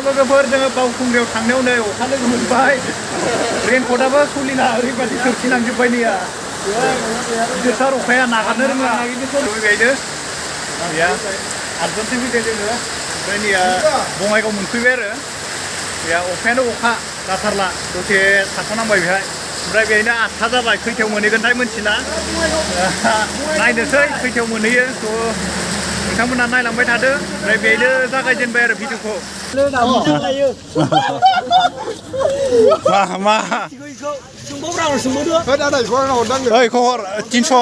लोगोफोर जोङो बावखुंग्रियाव थांनायाव नै अखा लोगो मोनबाय रेनकटआबो सलिना ओरैबायदि सोरखिनांजोब्बाय नैया गिदिरथार अखाया नागारनो रोङा बेबायनो गैया आदजनसो फैदों जोङो ओमफ्राय नैया बङाइगाव मोनफैबाय आरो गैया अखायानो अखा जाथारला दसे थाथ'नांबाय बेहाय ओमफ्राय बेहायनो 8था जाबाय खैथायाव मोनहैगोनथाय मिथिला नायनोसै खैथायाव मोनहैयो नोंथांमोना नायलांबाय थादो ओमफ्राय बेहायनो जागायजेनबाय आरो भिडिअखौ मा ओइ खबर 300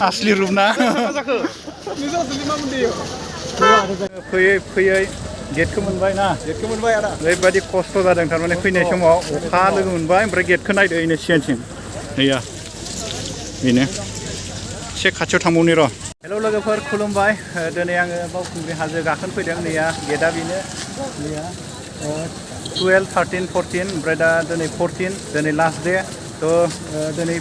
asli rumna फैयै गेटखौ मोनबाय ना आदा ओरैबायदि खस्थ' जादों थारमाने फैनाय समाव अखा लोगो मोनबाय ओमफ्राय गेटखौ नायदो ओइनो सिगांथिं नैया बेनो एसे खाथियाव थांबावनि र' हेलौ लोगोफोर खुलुमबाय दिनै आङो बावखुंग्रि हाजो गाखोनो फैदों नैया गेटआ बेनो नैया 12, 13, 14 ओमफ्राय दा दिनै 14 दिनै लास्ट डे थ' दिनै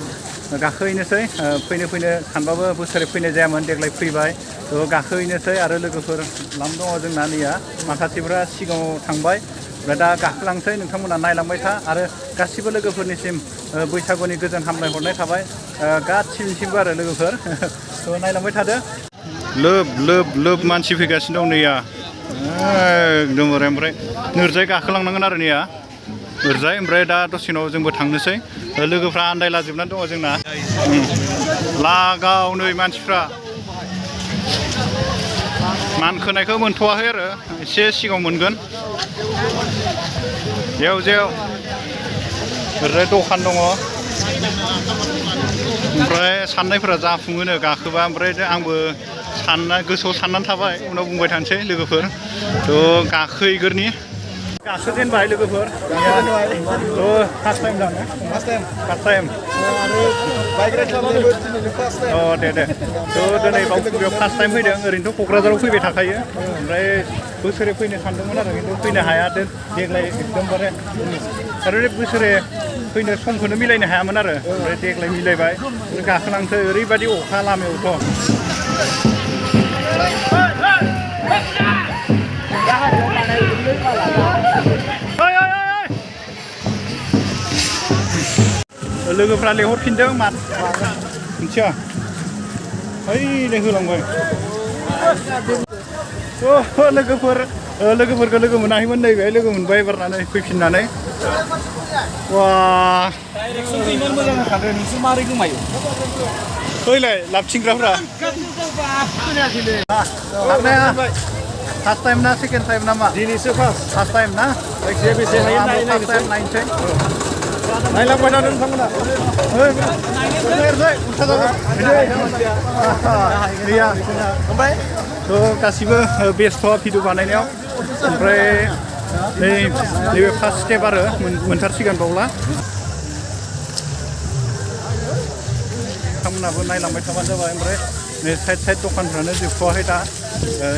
गाखोहैनोसै फैनो सानबाबो बोसोरै फैनाय जायामोन देग्लाय फैबाय थ' गाखोहैनोसै आरो लोगोफोर लाम दङ जोंना नैया माखासेफ्रा सिगाङाव थांबाय ओमफ्राय दा गाखोलांसै नोंथांमोना नायलांबाय था आरो गासिबो लोगोफोरनिसिम बैसागुनि गोजोन हामलाय हरनाय थाबाय गासिनिसिमबो आरो लोगोफोर थ' नायलांबाय थादो लोब मानसि फैगासिनो दं नैया एकदमबारे ओमफ्राय नोरजाय गाखोलांनांगोन आरो नैया ओरजाय ओमफ्राय दा दसे उनाव जोंबो थांनोसै लोगोफ्रा आन्दायलाजोबनानै दङ जोंना लागाव नै मानसिफ्रा मानखोनायखौ मोनथ'वाखै आरो एसे सिगाङाव मोनगोन जेव ओरैजाय दखान दङ ओमफ्राय साननायफोरा जाफुङोनो गाखोबा ओमफ्राय आंबो गोसोआव साननानै थाबाय उनाव बुंबाय थानोसै लोगोफोर थ' गाखोहैगोरनि गाखोजेनबाय लोगोफोर फार्स्ट टाइम जानो फार्स्ट टाइम दे थ' दिनै बावखुंग्रियाव फार्स्ट टाइम फैदों ओरैनोथ' क'क्राझाराव फैबाय थाखायो ओमफ्राय बोसोरे फैनो सानदोंमोन आरो खिन्थु फैनो हाया देग्लाय एकदमबारे ओरैनो बोसोरे फैनो समखौनो मिलायनो हायामोन आरो ओमफ्राय देग्लाय मिलायबाय गाखोलांसै ओरैबायदि अखा लामायावथ' लोगोफ्रा लेंहरफिनदों मिथिया ओइनो होलांबाय लोगोफोरखौ लोगो मोनाखैमोन नैबेहाय लोगो मोनबाय एबारनानै फैफिननानै वा फैलाय लाबथिंग्राफ्रा फार्स्ट टाइम ना सेकेन्ड टाइम ना मा दिनैसो फार्स्ट टाइम ना नायनोसै नायलांबाय थादों नोंथांमोना थ' गासिबो बेस्थ' भिडिअ बानायनायाव ओमफ्राय नैबे फार्स्ट स्टेप आरो मोनथारसिगोन बावला नोंथांमोनाबो नायलांबाय थाबानो जाबाय ओमफ्राय नै साइड दखानफ्रानो जोबथ'वाखै दा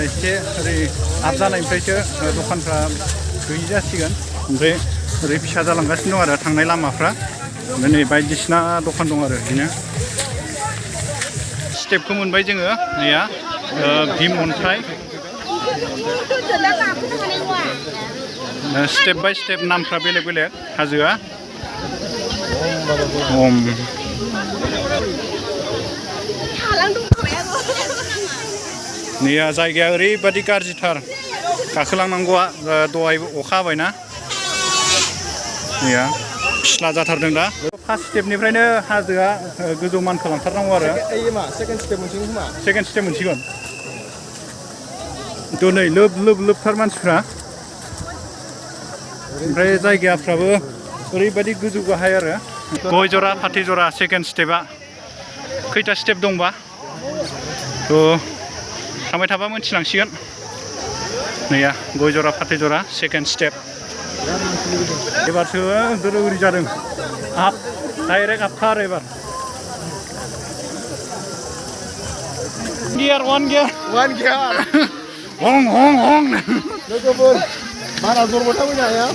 एसे ओरै आप जानायनिफ्रायसो दखानफ्रा गैयि जासिगोन ओमफ्राय ओरै फिसा जालांगासिनो दं आरो थांनाय लामाफ्रा ओमफ्राय नै बायदिसिना दखान दं आरो बिदिनो स्टेपखौ मोनबाय जोङो नैया भीम अन्थाइ स्टेप बाय स्टेप नामफ्रा बेलेग हाजोआ नैया जायगाया ओरैबायदि गाज्रिथार गाखोलांनांगौआ दहाय अखा हाबायना नैया फिस्ला जाथारदों दा फार्स्ट स्टेपनिफ्रायनो हाजोआ गोजौ मानखोलांथारनांगौ आरो सेकेन्ड स्टेप मोनसिगोन दिनै लोबथार मानसिफ्रा ओमफ्राय जायगाफ्राबो ओरैबायदि गोजौ गाहाय आरो गय जरा फाथै जरा सेकेन्ड स्टेपआ खैथा स्टेप दंबा थ' थांबाय थाबा मोनथिलांसिगोन नैया गय जरा फाथै जरा सेकेन्ड स्टेप एबारसो दोरोरि जादों डाइरेक्ट आपथार एबार वान गियार हं लोगोफोर बारा जरबाय थाबायनो हाया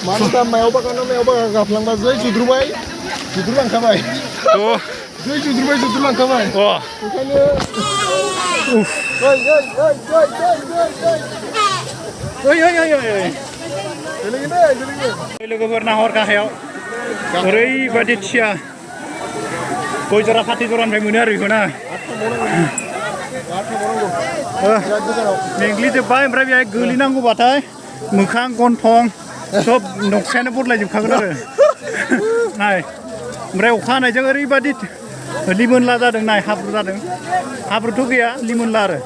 मानो दा मायावबा गाफ्लांबा जै जुद्रुबाय जुद्रुलांखाबाय दै जुद्रुलांखाबाय अ ओंखायनो लोगोफोर नाहर गाहायाव ओरैबायदि थिया गय जरा फाथै जरानिफ्राय मोनो आरो बेखौ ना मेंग्लिजोब्बाय ओमफ्राय बेहाय गोलैनांगौबाथाय मोखां गन्थं सब नक्सायानो बदलायजोबखागोन आरो नाय ओमफ्राय अखा हानायजों ओरैबायदि लिमोनला जादों नाय हाब्रु जादों हाब्रुथ' गैया लिमोनला आरो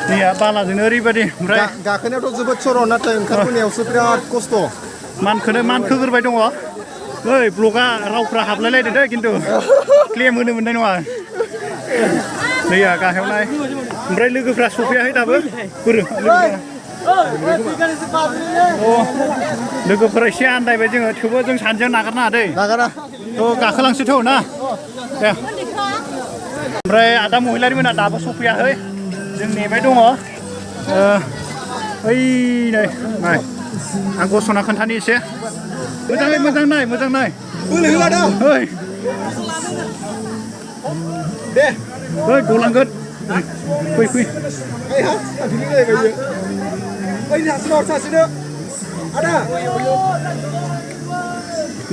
दैया बालाजोंनो ओरैबायदि ओमफ्राय गाखोनायावथ' जोबोद सर' नाथाय ओंखारबोनायावसो बिराद खस्थ' मानखोग्रोबाय दङ ओइ ब्लगा रावफ्रा हाबलायलायदो दे खिन्थु क्लेम होनो मोननाय नङा दैया गाहायाव नाय ओमफ्राय लोगोफ्रा सफैयाखै दाबो लोगोफोरा एसे आन्दायबाय जोङो थेवबो जों सानैजों नागारनाङा दै थ' गाखोलांसैथ' ना दे ओमफ्राय आदा महिलारि मोना दाबो सफैयाखै जों नेबाय दङ ओइ नै नाय आं गसंना खोन्थानि एसे मोजां नाय ओइ दे ओइ गलांगोन फै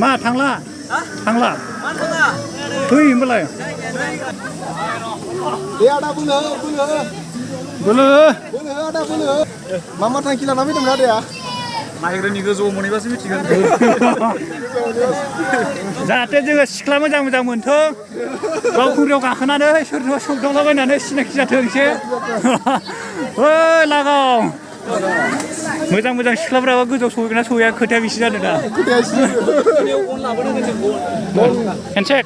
मा थांला फै होनबालाय दे आदा बोलो आदा बोलो मा थांखि लाना फैदोंमोन आदाया नायग्रोनि गोजौआव मोनहैबासो मिथिगोन जाहाथे जोङो सिख्ला मोजां मोनथों बावखुंग्रियाव गाखोनानै सोरबा सौदावलाबायनानै सिनाखि जाथों एसे ओइ लागाव मोजां सिख्लाफ्राबो गोजौआव सहैगोन ना सहैया खोथाया बेसे जादों दा हेन्डसेक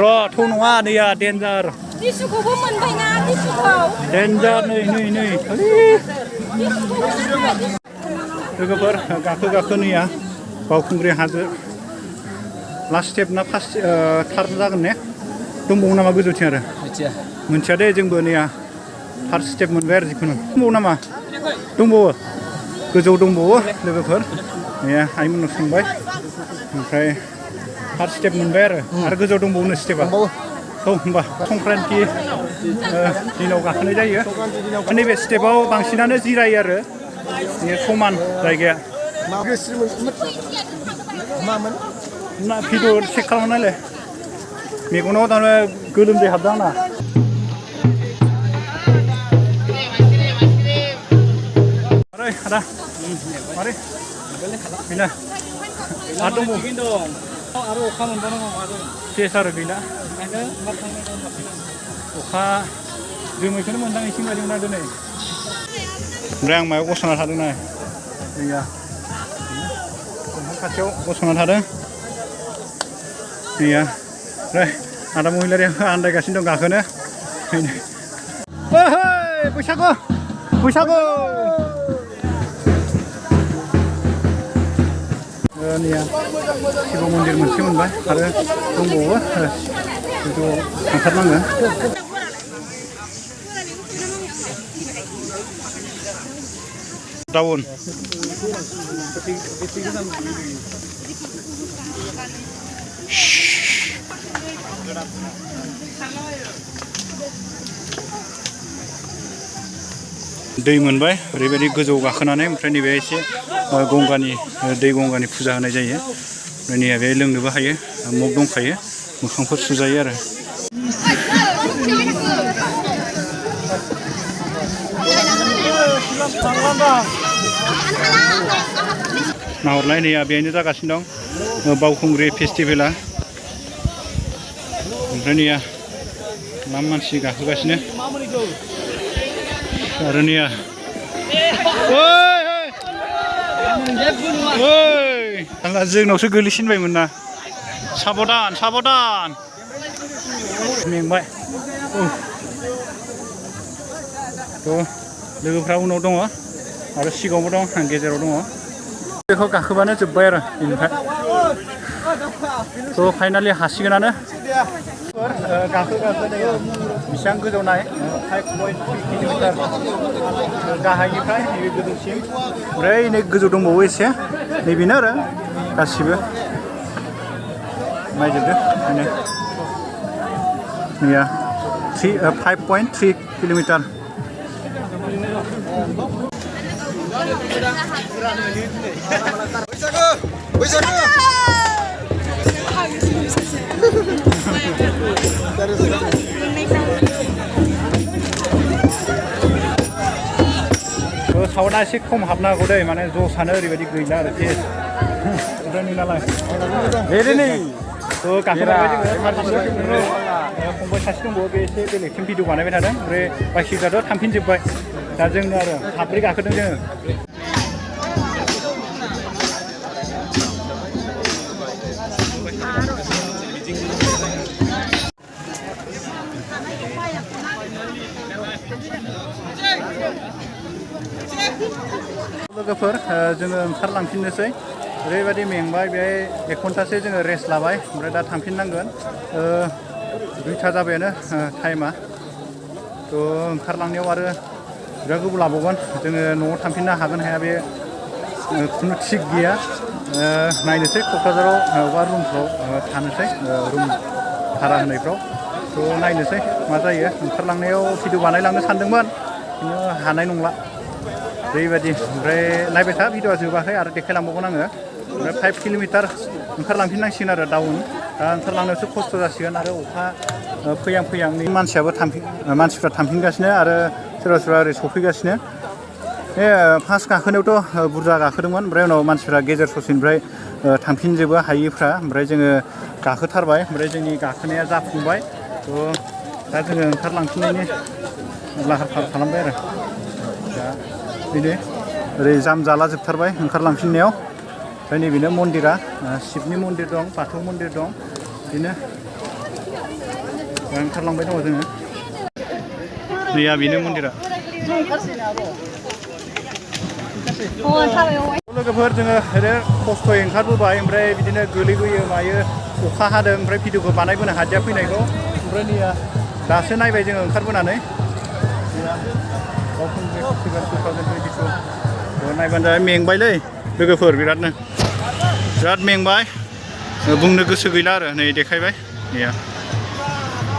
र' थौ नङा नैया डेन्जार टिसुखौबो मोनबायना टिसुखौ डेन्जार नै लोगोफोर गाखो नैया बावखुंग्रि हाजो लास्ट स्टेप ना फार्स्ट थार्ड जागोन ने दंबावो नामा गोजौथिं आरो मिथिया दे जोंबो नैया फार्स्ट स्टेप मोनबाय आरो जिखुनु दंबावो नामा दंबावो गोजौ दंबावो लोगोफोर नैया आइमोननाव सोंबाय ओमफ्राय फार्स्ट स्टेप मोनबाय आरो गोजौ दंबावो स्टेपआ औ होमबा संक्रान्ति दिनाव गाखोनाय जायो नैबे स्टेपआव बांसिनानो जिरायो आरो बेयो समान जायगाया ना भिडिअ चेक खालामनायलाय मेगनाव थारमाने गोलोमदै हाबदों आंना आदा मारै बेना आरो दंबावो आरो अखा मोनबावनांगौ मादों केस आरो गैला अखा जोमैखौनो मोनदांसिन बायदिमोन आं दिनै ओमफ्राय आं मायाव गसंना थादों नाय गैया दंफां खाथियाव गसंना थादों गैया ओमफ्राय आदा महिलारिया आन्दायगासिनो दं गाखोनो बैसागु नैया शिव मन्दिर मोनसे मोनबाय आरो दंबावो गोजौआव थांथारनांगोन डाउन दै मोनबाय ओरैबायदि गोजौ गाखोनानै ओमफ्राय नैबे एसे गंगानि फुजा होनाय जायो ओमफ्राय नैया बे लोंनोबो हायो मग दंखायो मोखांफोर सुजायो आरो नाहरलाय नैया बेहायनो जागासिनो दं बावखुंग्रि फेस्टिभेला ओमफ्राय नैया मा मानसि गाखोगासिनो आरो नैया आंहा जोंनावसो गोलैसिनबायमोन ना साबधान मेंबाय थ' लोगोफ्रा उनाव दङ आरो सिगाङावबो दं आं गेजेराव दङ बेखौ गाखोबानो जोब्बाय आरो बेनिफ्राय थ' फाइनालि हासिगोनानो गाखो बेसेबां गोजौ नाय 5.3 किल'मिटार गाहायनिफ्राय नैबे गोजौसिम ओमफ्राय नै गोजौ दंबावो एसे नैबेनो आरो गासिबो नायजोबदो बेनो नैया 5.3 किल'मिटार साउन्डआ एसे खम हाबनो हागौ दै माने ज'सानो ओरैबायदि गैला आरो टेस्ट नालाय गाखोबाय जोङो फंबाय सासे दंबावो बे एसे बेलेगसिम भिडिअ बानायबाय थादों ओमफ्राय बाखिफ्राथ' थांफिनजोब्बाय दा जोंनो आरो साब्रै गाखोदों जोङो लोगोफोर जोङो ओंखारलांफिननोसै ओरैबायदि मेंबाय बेहाय 1 घन्टासो जोङो रेस्ट लाबाय ओमफ्राय दा थांफिननांगोन 2टा जाबायानो टाइमा थ' ओंखारलांनायाव आरो बिराद गोबाव लाबावगोन जोङो न'आव थांफिननो हागोन हाया बे खुनु थिग गैया नायनोसै क'क्राझाराव बबेबा रुमफ्राव थानोसै रुम भारा होनायफ्राव थ' नायनोसै मा जायो ओंखारलांनायाव भिडिअ बानायलांनो सानदोंमोन खिन्थु हानाय नंला ओरैबायदि ओमफ्राय नायबाय था भिडिअआ जोबाखै आरो देखायलांबावगोन आङो ओमफ्राय 5 किल'मिटार ओंखारलांफिननांसिगोन आरो डाउन दा ओंखारलांनोसो खस्थ' जासिगोन आरो अखा फैयां मानसिफ्रा थांफिनगासिनो आरो सोरबा सोरबा ओरै सफैगासिनो बे फार्स्ट गाखोनायावथ' बुरजा गाखोदोंमोन ओमफ्राय उनाव मानसिफ्रा गेजेर ससेनिफ्राय थांफिनजोबो हायिफ्रा ओमफ्राय जोङो गाखोथारबाय ओमफ्राय जोंनि गाखोनाया जाफुंबाय थ' दा जोङो ओंखारलांफिननायनि लाहार फाहार खालामबाय आरो दा बेनो ओरै जाम जाला जोबथारबाय ओंखारलांफिननायाव ओमफ्राय नैबेनो मन्दिरा शिबनि मन्दिर दं बाथौ मन्दिर दं बिदिनो ओंखारलांबाय दङ जोङो नैया बेनो मन्दिरा लोगोफोर जोङो ओरै खस्थ'यै ओंखारबोबाय ओमफ्राय बिदिनो गोलैबोयो मायो अखा हादों ओमफ्राय भिडिअखौ बानायबोनो हादिया फैनायखौ ओमफ्राय नैया दासो नायबाय जोङो ओंखारबोनानै नायबानो मेंबायलै लोगोफोर बिराद मेंबाय बुंनो गोसो गैला आरो नै देखायबाय नैया